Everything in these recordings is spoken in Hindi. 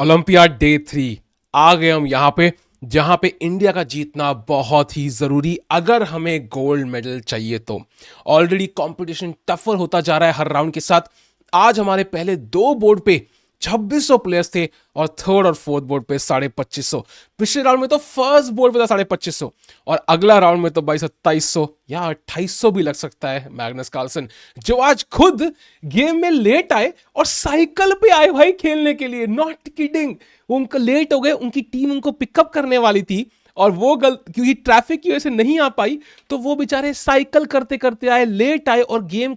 ओलंपियाड डे 3 आ गए हम यहाँ पे, जहां पे इंडिया का जीतना बहुत ही जरूरी अगर हमें गोल्ड मेडल चाहिए तो। ऑलरेडी कंपटीशन टफर होता जा रहा है हर राउंड के साथ। आज हमारे पहले दो बोर्ड पे 2600 प्लेयर्स थे और थर्ड और फोर्थ बोर्ड पे 2550। पिछले राउंड में तो फर्स्ट बोर्ड पे था 2550 और अगला राउंड में तो भाई 2700 या 2800 भी लग सकता है। मैग्नस कार्लसन जो आज खुद गेम में लेट आए और साइकिल पे आए भाई खेलने के लिए, नॉट किडिंग। वो उनका लेट हो गए, उनकी टीम उनको पिकअप करने वाली थी और वो क्योंकि ट्रैफिक की वजह से नहीं आ पाई, तो वो बेचारे साइकिल करते करते आए, लेट आए और गेम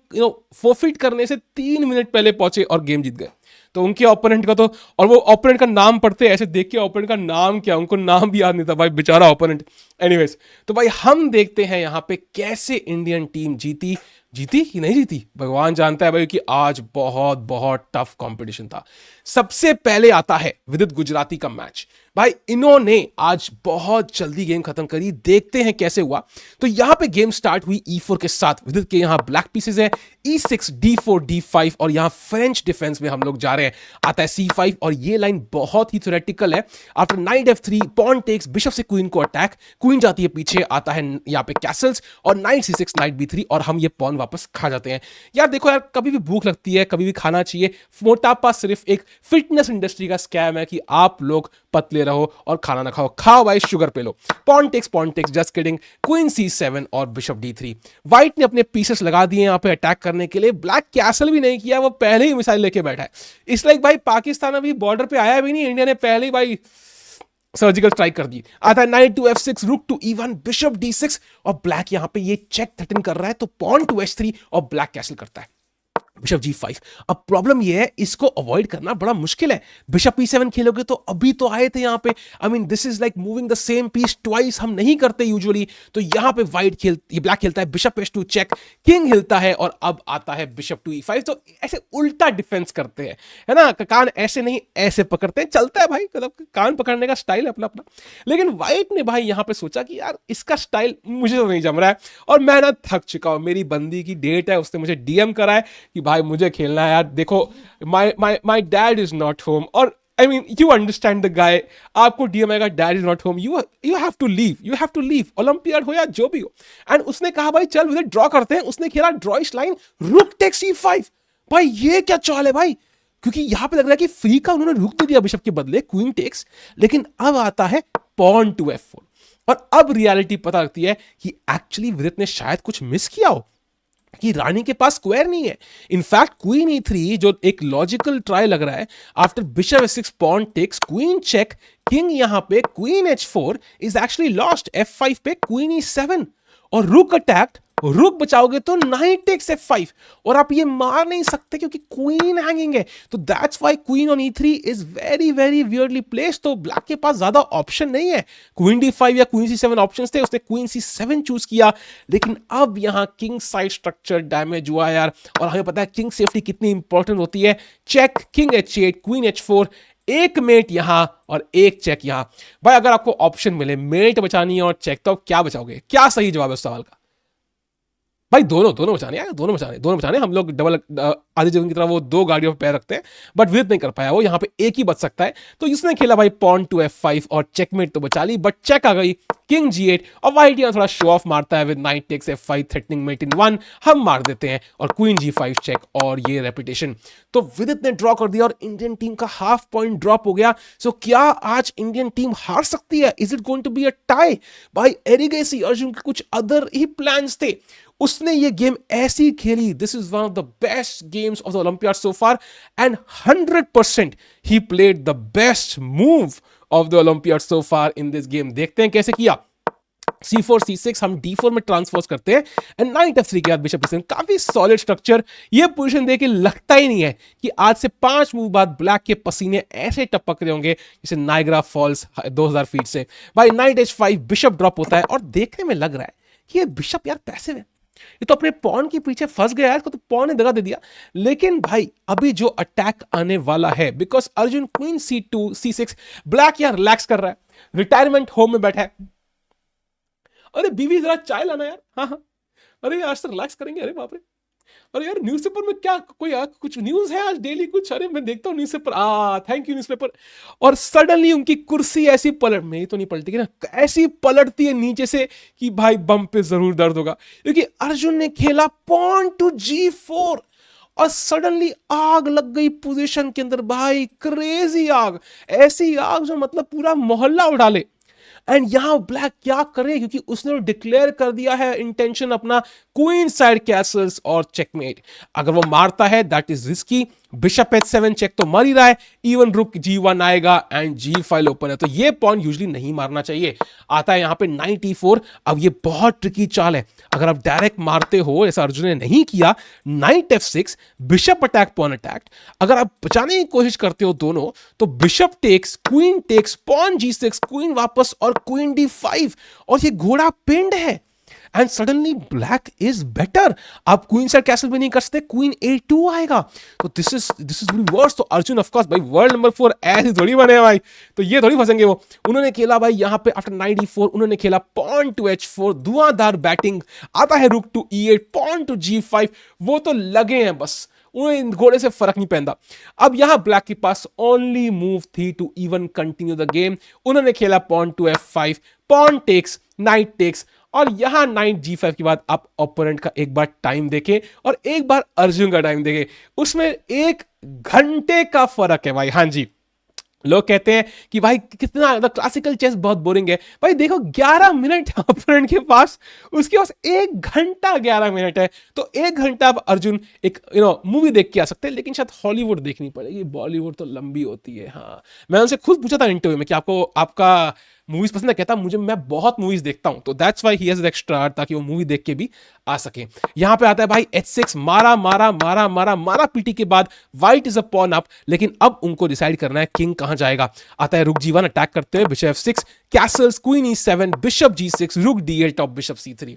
फोरफिट करने से 3 मिनट पहले पहुंचे और गेम जीत गए। तो उनके ओपोनेंट का तो, और वो ओपोनेंट का नाम पढ़ते ऐसे देख के, ओपोनेंट का नाम क्या, उनको नाम भी याद नहीं था भाई, बेचारा ओपोनेंट। एनीवेज, तो भाई हम देखते हैं यहां पे कैसे इंडियन टीम जीती कि नहीं जीती भगवान जानता है भाई, कि आज बहुत बहुत टफ कंपटीशन था। सबसे पहले आता है विदित गुजराती का मैच। भाई इन्होंने आज बहुत जल्दी गेम खत्म करी, देखते हैं कैसे हुआ। तो यहां पे गेम स्टार्ट हुई E4 के साथ। विदित के यहां ब्लैक पीसेस है, E6 D4 D5 और यहां फ्रेंच डिफेंस में हम लोग जा रहे हैं। आता है C5 और ये लाइन बहुत ही थ्योरेटिकल है। After knight F3 pawn takes bishop से क्वीन को अटैक, क्वीन जाती है पीछे, आता है यहां पे कैसल्स और नाइट C6 नाइट B3 और हम ये पॉन वापस खा जाते हैं। यार देखो यार, कभी भी भूख लगती है, कभी भी खाना चाहिए। मोटापा सिर्फ एक फिटनेस इंडस्ट्री का स्कैम है कि आप लोग पतले रहो और खाना ना खाओ। खाओ भाई, शुगर पे लो। Pawn takes just kidding. Queen C7 और बिशप D3। व्हाइट ने अपने पीसेस लगा दिए यहां पे अटैक करने के लिए। ब्लैक कैसल भी नहीं किया, वो पहले ही मिसाइल लेके बैठा है। इसलिए भाई पाकिस्तान अभी बॉर्डर पे आया भी नहीं, इंडिया ने पहले ही भाई सर्जिकल स्ट्राइक कर दी। आता है नाइट टू F6, रुक टू E1, बिशप D6 और ब्लैक यहां पे ये चेक थ्रेटन कर रहा है, तो पॉन टू H3 और ब्लैक कैसल करता है बिशप G5। अब प्रॉब्लम यह है, इसको अवॉइड करना बड़ा मुश्किल है। बिशप E7 खेलोगे तो अभी तो आए थे यहां पे, I mean this is like moving the same piece twice, हम नहीं करते यूजुअली। तो यहां पे ये ब्लैक खेलता है बिशप H2 चेक, किंग हिलता है और अब आता है बिशप टू E5। तो ऐसे उल्टा डिफेंस करते हैं, है ना, कान ऐसे नहीं ऐसे पकड़ते हैं, चलता है भाई, मतलब कान पकड़ने का स्टाइल है अपना अपना। लेकिन व्हाइट ने भाई यहां पे सोचा कि यार इसका स्टाइल मुझे तो नहीं जम रहा है और मैं ना थक चुका हूं, मेरी बंदी की डेट है, उसने मुझे DM करा है कि भाई मुझे खेलना है यार। देखो my dad is not home, और I mean you understand the guy. आपको DM आएगा dad is not home, you have to leave, Olympiad हो या जो भी हो। एंड उसने कहा भाई चल विदित ड्रॉ करते हैं। उसने खेला ड्रॉइश लाइन, रुक टेक्स E5। भाई ये क्या चाल है भाई, क्योंकि यहां पे लग रहा है कि फ्री का उन्होंने रुक तो दिया बिशप के बदले, क्वीन टेक्स। लेकिन अब आता है पॉन टू F4 और अब रियलिटी पता लगती है कि एक्चुअली विदित ने शायद कुछ मिस किया हो, कि रानी के पास स्क्वायर नहीं है। इनफैक्ट क्वीन E3 जो एक लॉजिकल ट्राई लग रहा है, after bishop F6 pawn takes, queen check, king यहां पे, queen H4 is actually lost. F5 पे क्वीन E7 और रुक अटैक्ड, रुक बचाओगे तो नाइट टेक्स F5 और आप ये मार नहीं सकते क्योंकि क्वीन हैंगिंग है। तो that's why queen on E3 is very very weirdly placed. तो ब्लैक के पास ज्यादा ऑप्शन नहीं है, क्वीन D5 या क्वीन C7 ऑप्शंस थे, उसने क्वीन C7 चूज किया। लेकिन अब यहां किंग साइड स्ट्रक्चर डैमेज हुआ यार, और हमें पता है किंग सेफ्टी कितनी इंपॉर्टेंट होती है। Check, king H8, queen H4, एक मेट यहां और एक चेक यहां। भाई अगर आपको ऑप्शन मिले मेट बचानी है और चेक, तो आप क्या बचाओगे? क्या सही जवाब है उस सवाल का? भाई दोनों बचाने यार, दोनों बचाने। हम लोग डबल आधे जीवन की तरह वो दो गाड़ियों पर पैर रखते हैं, बट विदित नहीं कर पाया, वो यहां पे एक ही बच सकता है। तो इसने खेला भाई पॉन टू F5 और चेकमेट तो बचा ली, बट चेक आ गई, किंग G8 और व्हाइट यहां थोड़ा शो ऑफ मारता है with knight takes F5 threatening mate in 1, हम मार देते हैं और क्वीन G5 चेक और ये रेपिटेशन। तो विदित ने ड्रॉ कर दिया और इंडियन टीम का हाफ पॉइंट ड्रॉप हो गया। सो क्या आज इंडियन टीम हार सकती है? Is it going to be a tie? भाई एरिगेसी अर्जुन के कुछ अदर ही प्लान्स थे, उसने ये गेम ऐसी खेली। This is one of the best games of the olympiad so far and 100% he played the best move of the olympiad so far in this game. देखते हैं कैसे किया। C4 C6 हम D4 में ट्रांसफर करते हैं एंड नाइट F3 के बाद बिशप E7, काफी सॉलिड स्ट्रक्चर। ये पोजीशन देख के लगता ही नहीं है कि आज से 5 मूव बाद ब्लैक के पसीने ऐसे टपक रहे होंगे जैसे नायग्रा फॉल्स 2000 फीट से। भाई नाइट H5 बिशप ड्रॉप होता है और देखने में लग रहा है कि ये बिशप यार पैसिव है, ये तो अपने पॉन के पीछे फंस गया है, इसको तो पॉन ने दगा दे दिया। लेकिन भाई अभी जो अटैक आने वाला है, because Arjun queen C2 C6, black यार रिलैक्स कर रहा है, रिटायरमेंट होम में बैठा है। अरे बीवी जरा चाय लाना यार, हाँ हाँ, अरे आज तक रिलैक्स करेंगे, अरे बाप रे। अरे यार न्यूज़पेपर में क्या कोई कुछ न्यूज़ है आज डेली कुछ, अरे मैं देखता हूँ न्यूज़पेपर, थैंक यू न्यूज़पेपर। और सडनली उनकी कुर्सी ऐसी पलट, मेरी तो नहीं पलटी कि ना, ऐसी पलटती है नीचे से कि भाई बम पे जरूर दर्द होगा, क्योंकि अर्जुन ने खेला पॉन टू G4 और सडनली आग लग गई पोजीशन के अंदर भाई, क्रेजी आग, ऐसी आग जो मतलब पूरा मोहल्ला उड़ा ले। एंड यहां ब्लैक क्या करे, क्योंकि उसने डिक्लेयर कर दिया है इंटेंशन अपना क्वीन साइड कैसल्स और चेकमेट। अगर वो मारता है that is risky, bishop H7 check तो मर ही रहा है, इवन रुक G1 आएगा एंड G5 ओपन है, तो ये पॉन यूजुअली नहीं मारना चाहिए। आता है यहां पे नाइट E4। अब ये बहुत ट्रिकी चाल है, अगर आप डायरेक्ट मारते हो ऐसा अर्जुन ने नहीं किया, knight F6 bishop attack pawn attack, अगर आप बचाने की कोशिश करते हो दोनों, तो bishop takes, queen takes, pawn G6, queen वापस और क्वीन D5, और ये घोड़ा पिंड है। And suddenly black is better, आप क्वीन साइड कैसल भी नहीं कर सकते, क्वीन A2 आएगा, तो दिस इज वर्स। तो अर्जुन ऑफ कोर्स भाई वर्ल्ड नंबर 4 ऐसे थोड़ी बने भाई, तो ये थोड़ी फंसेंगे वो। उन्होंने खेला भाई यहां पे आफ्टर नाइट E4, उन्होंने खेला pawn to H4, Dhuandhar batting, आता है रुक to E8, pawn to G5, वो तो लगे हैं बस, उन्हें घोड़े से फर्क नहीं पैंदा। अब यहां ब्लैक के पास ओनली मूव थी to even continue the game, उन्होंने खेला pawn to F5, pawn takes, knight takes, और यहां नाइट G5 के बाद आप ओपोनेंट का एक बार टाइम देखें और एक बार अर्जुन का टाइम देखें, उसमें 1 घंटे का फर्क है भाई। हाँ जी, लोग कहते हैं कि भाई कितना क्लासिकल चेस बहुत बोरिंग है, भाई देखो 11 मिनट ओपोनेंट के पास, उसके पास 1 घंटा 11 मिनट है, तो 1 घंटा अब अर्जुन एक मूवी देख के आ सकते हैं, लेकिन शायद हॉलीवुड देखनी पड़ेगी, बॉलीवुड तो लंबी होती है। हाँ, मैं उनसे खुद पूछा था इंटरव्यू में कि आपको आपका मूवीज पसंद है, कहता मुझे, मैं बहुत मूवीज देखता हूं, तो that's why he has extra, ताकि वो मूवी देख के भी आ सके। यहां पे आता है भाई H6, मारा मारा मारा मारा मारा पीटी के बाद white is a pawn up, लेकिन अब उनको डिसाइड करना है किंग कहां जाएगा। आता है रुक G1 अटैक करते हुए, bishop F6, Castle's, queen E7, bishop G6, रुक D8, टॉप बिशप C3,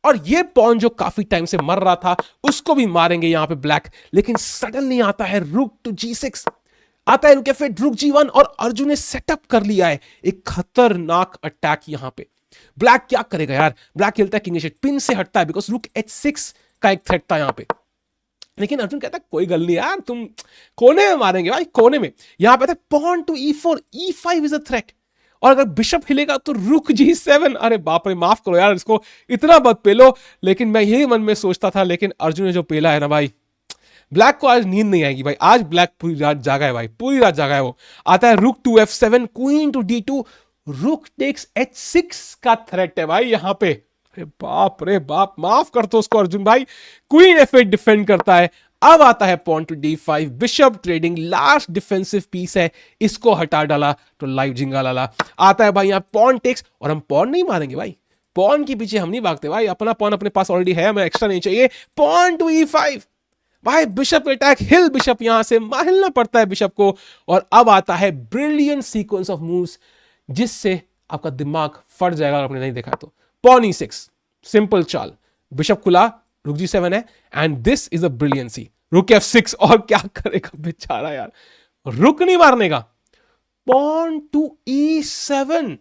और ये पॉन जो काफी टाइम से मर रहा था उसको भी मारेंगे यहां पे ब्लैक, लेकिन सडनली आता है रुक टू G6, आता है रुक F8, रुक G1, और अर्जुन ने सेटअप कर लिया है एक खतरनाक अटैक यहां पे। ब्लैक क्या करेगा यार, ब्लैक खेलता है किंग H8, पिन से हटता है बिकॉज रुक H6 का एक थ्रेट था यहां पे, लेकिन अर्जुन कहता है कोई गल नहीं यार, तुम कोने में मारेंगे भाई, कोने में। यहां पे pawn to E4, E5 is a threat, और अगर बिशप हिलेगा तो रुक G7, अरे बाप रे, माफ करो यार इसको इतना मत पेलो, लेकिन मैं यही मन में सोचता था, लेकिन अर्जुन ने जो पेला है ना भाई, ब्लैक को आज नींद नहीं आएगी भाई, आज ब्लैक पूरी रात जागा है भाई, पूरी रात जागा है वो। आता है रुक to F7, queen to D2, रुक टेक्स H6 का थ्रेट है भाई यहां पे, अरे बाप रे बाप, माफ कर दो उसको अर्जुन भाई। क्वीन F8 डिफेंड करता है, अब आता है pawn to D5, bishop trading, last defensive piece है, इसको हटा डाला तो लाइव जिंगा लाला। आता है भाई यहां पॉन टेक्स, और हम पॉन नहीं मारेंगे भाई, पॉन के पीछे हम नहीं भागते भाई, अपना पॉन अपने पास ऑलरेडी है, हमें एक्स्ट्रा नहीं चाहिए। पॉन टू E5 भाई, बिशप अटैक, हिल बिशप, यहां से हिलना पड़ता है बिशप को, और अब आता है ब्रिलियंट सीक्वेंस ऑफ मूव्स जिससे आपका दिमाग फट जाएगा अगर आपने नहीं देखा तो। पॉन E6, सिंपल चाल, बिशप खुला, रुक G7 है, and this is a brilliancy, रुक F6, और क्या करेगा बेचारा यार, रुक नहीं मारने का, पॉन टू E7।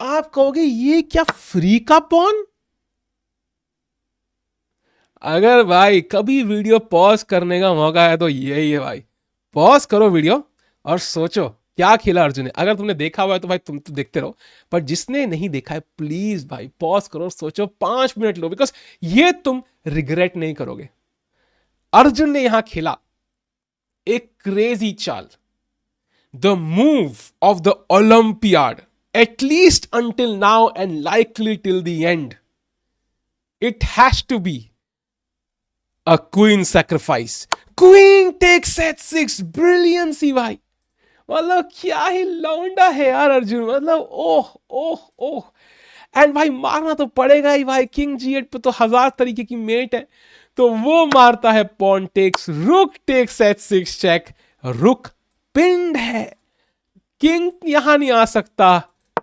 आप कहोगे ये क्या फ्री का पॉन, अगर भाई कभी वीडियो पॉज करने का मौका है तो यही है भाई, पॉज करो वीडियो और सोचो क्या खेला अर्जुन ने। अगर तुमने देखा हुआ है तो भाई तुम तो देखते रहो, पर जिसने नहीं देखा है प्लीज भाई पॉज करो, सोचो, 5 मिनट लो, बिकॉज ये तुम रिग्रेट नहीं करोगे। अर्जुन ने यहां खेला एक क्रेजी चाल, the move of the olympiad, at least until now and likely till the end, it has to be a queen sacrifice, queen takes H6, brilliancy भाई, मतलब क्या ही लौंडा है यार अर्जुन, मतलब ओह ओह ओह। एंड भाई मारना तो पड़ेगा ही भाई, किंग G8 पे तो 1000 तरीके की मेट है, तो वो मारता है pawn takes, rook takes H6 check, rook pinned है, किंग यहां नहीं आ सकता,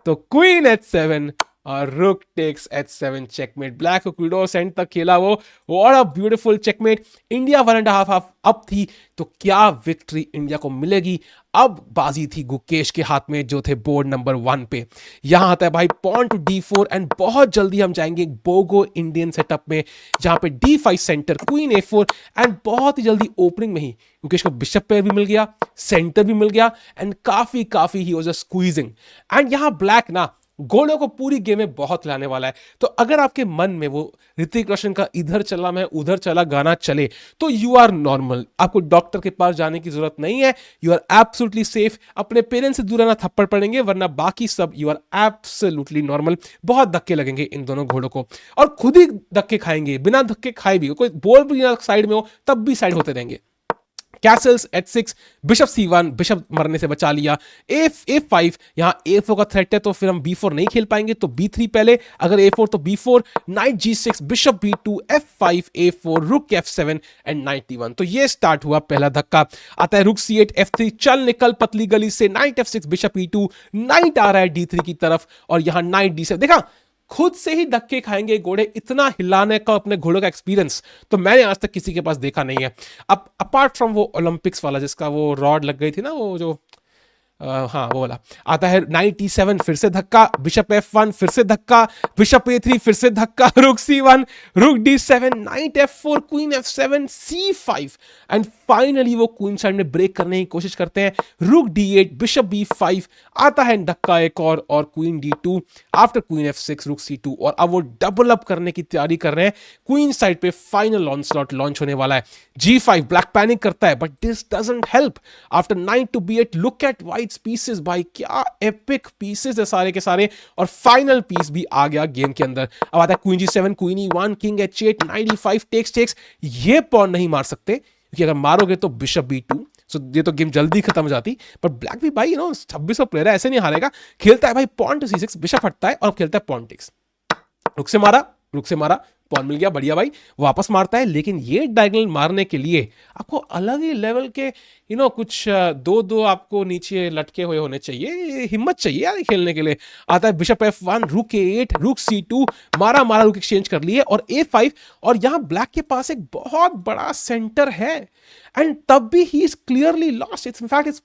तो क्वीन H7, और rook takes h7 checkmate. Black को क्यूडोस एंड तक खेला वो, what a beautiful checkmate. India 1.5 half up थी, तो क्या विक्ट्री इंडिया को मिलेगी? अब बाजी थी गुकेश के हाथ में जो थे बोर्ड नंबर 1 पे। यहां आता है भाई पॉन टू d4 एंड बहुत जल्दी हम जाएंगे बोगो इंडियन सेटअप में, जहां पे d5 centre, queen a4 and बहुत ही जल्दी ओपनिंग में ही गुकेश को बिशप पेयर भी मिल गया, सेंटर भी मिल गया एंड काफी ही वाज स्क्वीजिंग। एंड यहां ब्लैक ना घोड़ों को पूरी गेम में बहुत लाने वाला है। तो अगर आपके मन में वो ऋतिक रोशन का इधर चला मैं उधर चला गाना चले, तो यू आर नॉर्मल, आपको डॉक्टर के पास जाने की जरूरत नहीं है, यू आर एब्सोल्युटली सेफ। अपने पेरेंट्स से दूर रहना, थप्पड़ पड़ेंगे, वरना बाकी सब यू आर एब्सोल्युटली नॉर्मल। बहुत धक्के लगेंगे इन दोनों घोड़ों को, और खुद ही धक्के खाएंगे, बिना धक्के खाए भी, कोई बोल भी ना साइड में हो तब भी साइड होते रहेंगे। Castle's h6, bishop c1, bishop मरने से बचा लिया। a5, यहां a4 का थ्रेट है तो फिर हम b4 नहीं खेल पाएंगे, तो b3 पहले, अगर a4 तो b4, night g6, bishop b2, f5, a4, रुक f7 एंड नाइट d1। तो ये स्टार्ट हुआ पहला धक्का। आता है रुक c8, f3, चल निकल पतली गली से, night f6, bishop e2, night आ रहा है d3 की तरफ, और यहां नाइट d7। देखा, खुद से ही धक्के खाएंगे घोड़े, इतना हिलाने का अपने घोड़ों का एक्सपीरियंस तो मैंने आज तक किसी के पास देखा नहीं है। अब अपार्ट फ्रॉम वो ओलंपिक्स वाला जिसका वो रॉड लग गई थी ना, वो जो हाँ वो वाला। आता है नाइट e7, फिर से धक्का, बिशप f1, फिर से धक्का, बिशप a3, फिर से धक्का, रुक c1, रुक d7, night f4, queen f7, c5 and finally वो क्वीन साइड में ब्रेक करने की कोशिश करते हैं, रुक d8, बिशप b5, आता है धक्का एक और queen d2, after queen f6, रुक c2, और अब वो डबल अप करने की तैयारी कर रहे हैं। क्वीन साइड पे फाइनल ऑनस्लॉट लॉन्च होने वाला है। g5, ब्लैक पैनिक करता है, but this doesn't help. After knight to b8, look at white's pieces, भाई क्या एपिक पीसेस है सारे के सारे, और फाइनल पीस भी आ गया गेम के अंदर। अब आता है queen g7, queen e1, king h8, knight e5, takes. ये पॉन नहीं मार सकते, क्योंकि अगर मारोगे तो बिशप b2, सो ये तो गेम जल्दी खत्म हो जाती। पर ब्लैक भी भाई 26 प्लेयर है, ऐसे नहीं हारेगा। खेलता है भाई पॉन टू c6, बिशप हटता है, और खेलता है पॉन टेक्स। रुक से मारा, पॉन मिल गया, बढ़िया भाई, वापस मारता है। लेकिन ये डायगोनल मारने के लिए आपको अलग ही लेवल के कुछ दो आपको नीचे लटके हुए होने चाहिए, हिम्मत चाहिए यार खेलने के लिए। आता है बिशप f1, रुक a8, रुक c2, मारा रुक एक्सचेंज कर लिए, और a5, और यहां ब्लैक के पास एक बहुत बड़ा सेंटर है, एंड तब भी he is clearly lost. It's in fact it's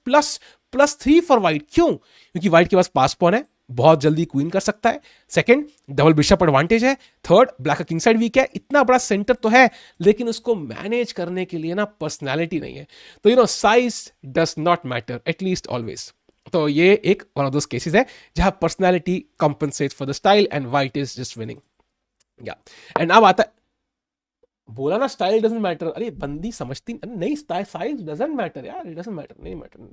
+3 for white. क्यों? क्योंकि वाइट के पास पास पॉन है, बहुत जल्दी क्वीन कर सकता है। सेकंड, डबल बिशप एडवांटेज है। थर्ड, ब्लैक का किंग साइड वीक है, इतना बड़ा सेंटर तो है, लेकिन उसको मैनेज करने के लिए ना पर्सनालिटी नहीं है। तो size does not matter, at least always. तो ये एक वन ऑफ दोस केसेस है जहां personality compensates for the style and white is just winning. या एंड अब आता है, बोला ना स्टाइल डजंट मैटर, अरे बंदी समझती नहीं, साइज डजंट मैटर यार, इट डजंट मैटर, नहीं मैटर।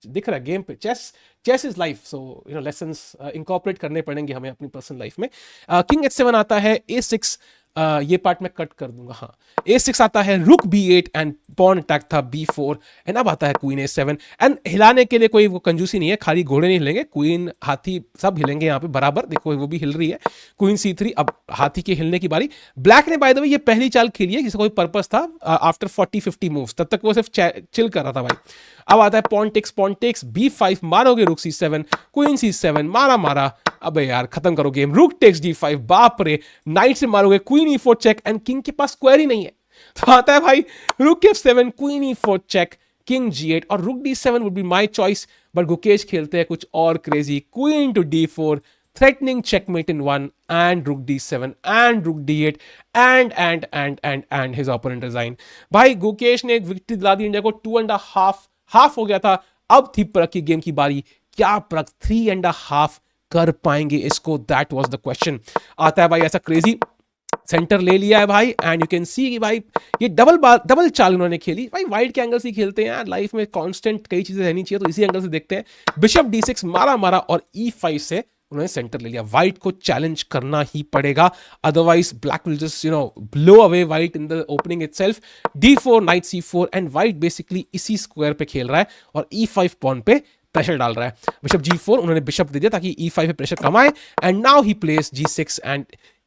दिख रहा है गेम पे, chess is life, so lessons incorporate करने पड़ेंगे हमें अपनी पर्सनल लाइफ में। किंग h7 आता है, a6, ये पार्ट मैं कट कर दूंगा। हाँ, a6 आता है, रुक b8 एंड पॉन अटैक था b4, एंड अब आता है क्वीन a7। एंड हिलाने के लिए कोई वो कंजूसी नहीं है, खाली घोड़े नहीं हिलेंगे, क्वीन हाथी सब हिलेंगे यहाँ पे बराबर। देखो वो भी हिल रही है। क्वीन c3, अब हाथी के हिलने की बारी। ब्लैक ने बाय द वे ये पहली चाल खेली है जिसका कोई पर्पस था, आफ्टर 40-50 मूव्स, तब तक वो सिर्फ चिल कर रहा था भाई। अब आता है पॉन टेक्स, b5, मारोगे रुक c7, क्वीन c7, मारा, अबे यार खत्म करो गेम, रुक टेक्स d5, बाप रे, नाइट से मारोगे, queen e4 check, and king के पास स्क्वायर ही नहीं है, तो आता है भाई रुक f7, queen e4 check, king g8, और rook d7 would be my choice, but Gukesh खेलते हैं कुछ और crazy, queen to d4, threatening checkmate in 1, and rook d7 and rook d8 and his opponent resign। भाई गुकेश ने एक विक्ट्री दिला दी इंडिया को। 2.5 हो गया था, अब थी परख की गेम की बारी। क्या परख 3.5 कर पाएंगे इसको? That was the question. आता है भाई ऐसा क्रेजी सेंटर ले लिया है भाई, एंड यू कैन सी कि भाई ये डबल चाल उन्होंने खेली। भाई वाइट के एंगल से खेलते हैं यार, लाइफ में कांस्टेंट कई चीजें रहनी चाहिए, तो इसी एंगल से देखते हैं। बिशप d6, मारा, और e5 से उन्होंने सेंटर ले लिया। व्हाइट को चैलेंज करना ही पड़ेगा, otherwise black will just blow away white in the opening itself. d4, night c4, and white basically इसी स्क्वायर पे खेल रहा है और e5 पॉन पे प्रेशर डाल रहा है। बिशप g4, उन्होंने बिशप दे दिया ताकि e5 पे प्रेशर कम आए, and now he place g6, and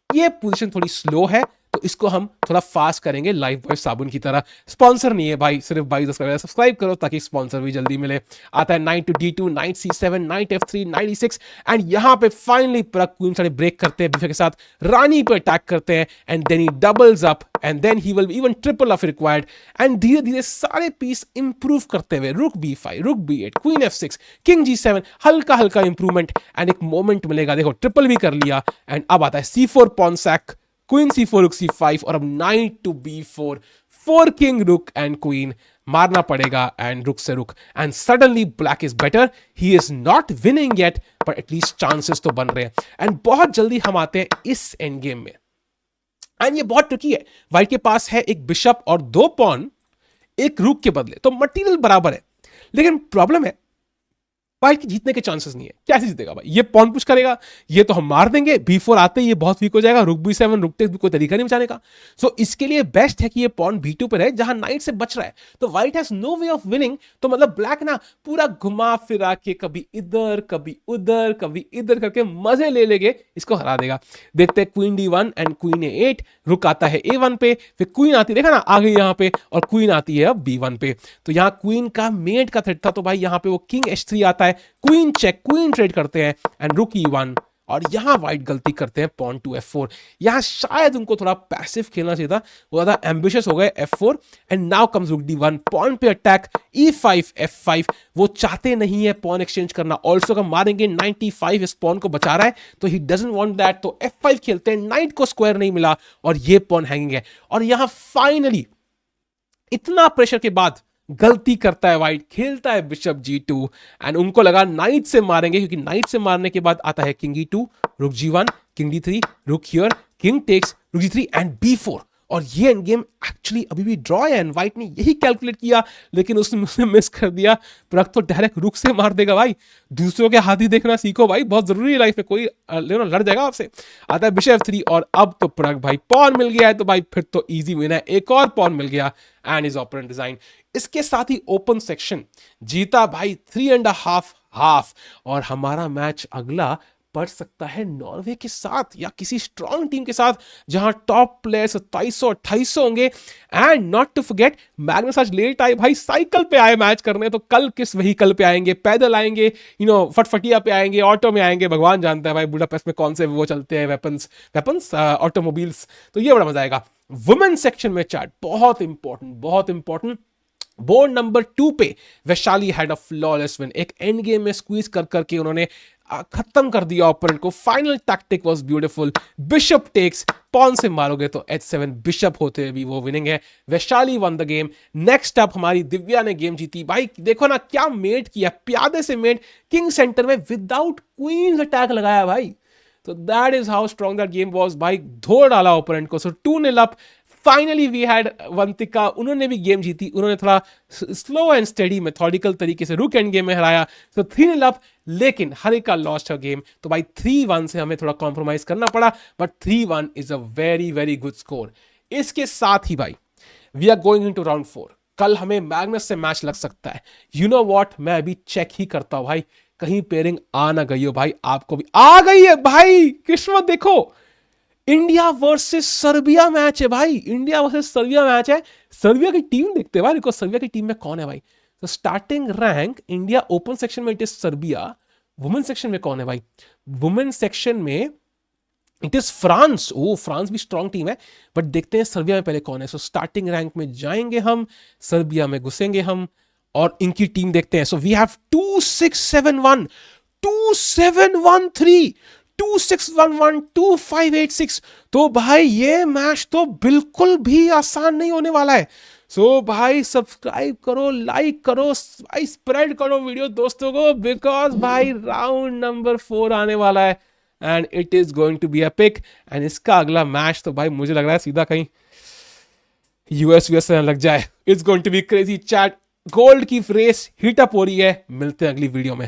ये पोजीशन थोड़ी स्लो है, तो इसको हम थोड़ा फास्ट करेंगे लाइफ बॉय साबुन की तरह। स्पॉन्सर नहीं है भाई, सिर्फ भाई सब्सक्राइब करो ताकि स्पॉन्सर भी जल्दी मिले। आता है knight to D2, knight C7, knight F3, knight E6 and यहां पे फाइनली प्रग क्वीन सारे ब्रेक करते हैं, के साथ रानी पे अटैक करते हैं and then he doubles up and then he will even triple of required and धीरे धीरे सारे पीस इंप्रूव करते हुए रुक B5, रुक B8, queen F6, king G7, हल्का हल्का इंप्रूवमेंट एंड एक मोमेंट मिलेगा। देखो ट्रिपल भी कर लिया एंड अब आता है C4 pawn sac, queen C4, रुक C5 और अब नाइट टू B4, 4 किंग रुक एंड क्वीन मारना पड़ेगा एंड रुक से रुक and suddenly black is better, he is not winning yet but at least chances तो बन रहे हैं। एंड बहुत जल्दी हम आते हैं इस एंड गेम में एंड ये बहुत ट्रिकी है। व्हाइट के पास है एक बिशप और 2 पॉन एक रूक के बदले, तो मटेरियल बराबर है, लेकिन प्रॉब्लम है व्हाइट के जीतने के चांसेस नहीं है। कैसे जीतेगा भाई? ये पॉन पुश करेगा, ये तो हम मार देंगे, B4 आते ही ये बहुत वीक हो जाएगा, रुक B7, रुक टेक कोई तरीका नहीं बचाने का। सो इसके लिए बेस्ट है कि ये पॉन B2 पे रहे जहां नाइट से बच रहा है, तो white has no way of winning. तो मतलब ब्लैक ना पूरा घुमा फिरा के कभी इधर कभी उधर कभी इधर करके मजे ले लेके इसको हरा देगा। देखते हैं queen D1 and queen A8, रुक आता है A1 पे, फिर क्वीन आती है, देखा ना आ गई यहाँ पे, और क्वीन आती है अब B1 पे। तो यहाँ क्वीन का मेट का थ्रेट था, तो भाई यहाँ पे वो किंग H3 आता है, क्वीन चेक, क्वीन ट्रेड करते हैं एंड रुक E1 और यहां व्हाइट गलती करते हैं पॉन टू F4। यहां शायद उनको थोड़ा पैसिव खेलना चाहिए था, वो ज्यादा एम्बिशियस हो गए F4 एंड नाउ कम्स रुक D1, पॉन पे अटैक E5 F5, वो चाहते नहीं है पॉन एक्सचेंज करना, ऑल्सो का मारेंगे 95 इस पॉन को बचा रहा है तो ही डजंट वांट दैट, तो F5 खेलते हैं, नाइट को स्क्वायर नहीं मिला और ये पॉन हैंगिंग है। और यहां फाइनली इतना प्रेशर के बाद गलती करता है व्हाइट, खेलता है बिशप G2 एंड उनको लगा नाइट से मारेंगे, क्योंकि नाइट से मारने के बाद आता है किंग E2, रुक G1, किंग D3, रुक हियर, किंग टेक्स, रुक G3 एंड B4। और ये एंड गेम एक्चुअली अभी भी ड्रॉ है एंड व्हाइट ने यही कैलकुलेट किया, लेकिन उसने मिस कर दिया। प्रग तो डायरेक्ट रुक से मार देगा भाई, दूसरों के हाथ ही देखना सीखो भाई, बहुत जरूरी है लाइफ में, कोई लड़ जाएगा आपसे। आता है बिशप F3 और अब तो प्रग भाई पॉन मिल गया है, तो भाई फिर तो इजी विन है, एक और पॉन मिल गया एंड इज ओपोनेंट डिजाइन। इसके साथ ही ओपन सेक्शन जीता भाई 3.5 और हमारा मैच अगला पड़ सकता है नॉर्वे के साथ या किसी स्ट्रॉन्ग टीम के साथ जहां टॉप प्लेयर्स 2700-2800 होंगे। And not to forget Magnus आज लेट आए भाई, साइकिल पे आए मैच करने, तो कल किस व्हीकल पे आएंगे, पैदल आएंगे, फटफटिया पे आएंगे, ऑटो में आएंगे, भगवान जानता है भाई बुडापेस्ट में कौन से वो चलते हैं वेपन्स ऑटोमोबाइल्स, तो ये बड़ा मजा आएगा। वुमेन सेक्शन में चैट बहुत इंपॉर्टेंट बोर्ड नंबर 2 पे Vaishali had a flawless win, एक एंड गेम में स्क्वीज कर करके उन्होंने खत्म कर दिया ओपोनेंट को। Final tactic was beautiful, bishop takes, pawn से मारोगे तो H7, बिशप होते हुए भी वो विनिंग है। Vaishali one the game. Next up हमारी दिव्या ने गेम जीती भाई, देखो ना क्या मेट किया, प्यादे से मेट, किंग सेंटर में विदाउट क्वींस अटैक लगाया भाई, तो that is how strong that game was भाई, धो डाला ओपोनेंट को। सो 2-0 अप। फाइनली वी हैड वंतिका, उन्होंने भी गेम जीती, उन्होंने थोड़ा स्लो एंड स्टेडी मेथोडिकल तरीके से रुक एंड गेम में हराया, तो 3-0 अप, लेकिन हरिका लॉस्ट हर गेम, तो भाई 3-1 से हमें थोड़ा कॉम्प्रोमाइज करना पड़ा, but 3-1 is a very very good score. इसके साथ ही भाई we are going into round 4, कल हमें मैग्नस से मैच लग सकता है। यू नो व्हाट, मैं अभी चेक ही करता हूं भाई, कहीं पेयरिंग आ ना गई हो भाई, आपको भी आ गई है भाई, किस्मत देखो, इंडिया वर्सेस सर्बिया मैच है भाई, इंडिया वर्सेस सर्बिया मैच है। सर्बिया की टीम देखते हैं भाई, देखो सर्बिया की टीम में कौन है भाई, तो starting rank India open section में it is Serbia, women section में कौन है भाई, वुमेन सेक्शन में इट इज फ्रांस, ओ फ्रांस भी स्ट्रॉन्ग टीम है, बट देखते हैं सर्बिया में पहले कौन है। सो स्टार्टिंग रैंक में जाएंगे हम, सर्बिया में घुसेंगे हम और इनकी टीम देखते हैं। सो वी हैव 2671, 2713, 2611, 2586, तो भाई ये मैच तो बिल्कुल भी आसान नहीं होने वाला है। सो भाई सब्सक्राइब करो, लाइक करो भाई, स्प्रेड करो वीडियो दोस्तों को, बिकॉज भाई राउंड नंबर 4 आने वाला है and it is going to be epic. And इसका अगला मैच तो भाई मुझे लग रहा है सीधा कहीं यूएस से लग जाए। It's going to be crazy chat, gold की रेस हीट अप हो रही है। मिलते हैं अगली वीडियो में।